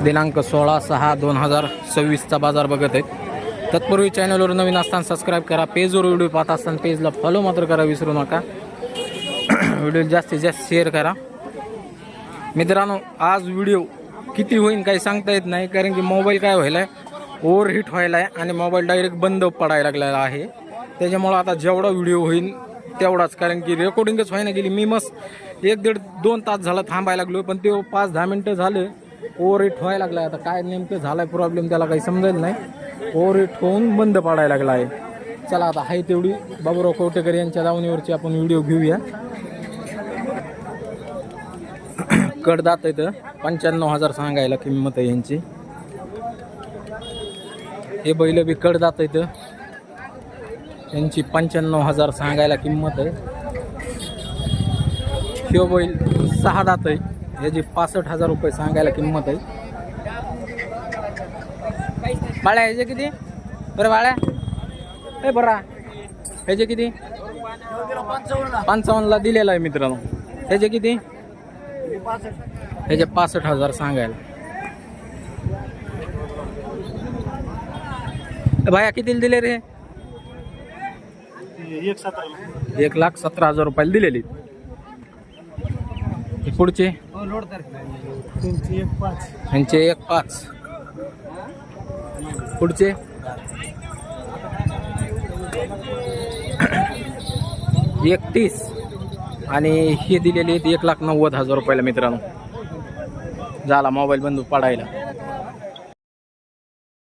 दिनांक 16/6/2026 बाजार बघत आहेत. तत्पूर्वी चॅनलवर नवीन असताना सबस्क्राईब करा. पेजवर व्हिडिओ पाहत असताना पेजला फॉलो मात्र करा विसरू नका. व्हिडिओ जास्तीत जास्त शेअर करा. मित्रांनो, आज व्हिडिओ किती होईल काही सांगता येत नाही, कारण की मोबाईल काय व्हायला आहे, ओव्हरहीट व्हायला आहे आणि मोबाईल डायरेक्ट बंद पडायला लागलेला आहे. त्याच्यामुळं आता जेवढा व्हिडिओ होईल तेवढाच, कारण की रेकॉर्डिंगच व्हायला गेली. मी मस्त 1-1.5-2 तास झालं थांबायला लागलो, पण ते 5-10 मिनटं झालं ओव्हरहीट व्हायला लागला. आता काय नेमकं झालं आहे प्रॉब्लेम त्याला काही समजेल नाही. ओव्हरहीट होऊन बंद पडायला लागला आहे. चला आता आहे तेवढी बाबूराव कवटेकर यांच्या दावणीवरची आपण व्हिडिओ घेऊया. कडदात इथं 95,000 सांगायला किंमत आहे यांची. हे बैल बी कडदात इथं, यांची 95,000 सांगायला किंमत आहे. हे बैल 6 दात आहे, याची 65,000 रुपये सांगायला किंमत आहे. बाळ्या ह्याचे किती बरं बाळ्या? हे बरा ह्याचे किती? 55ला दिलेला आहे मित्रांनो. ह्याचे किती? ह्याचे 65,000 सांगायला. भाया कितीला दिले रे? 1,17,000 रुपयाला दिलेली. पुढचे ह्यांचे 1,5. पुढचे 31 आणि हे दिलेले आहेत 1,90,000 रुपयाला मित्रांनो. झाला मोबाईल बंद पडायला.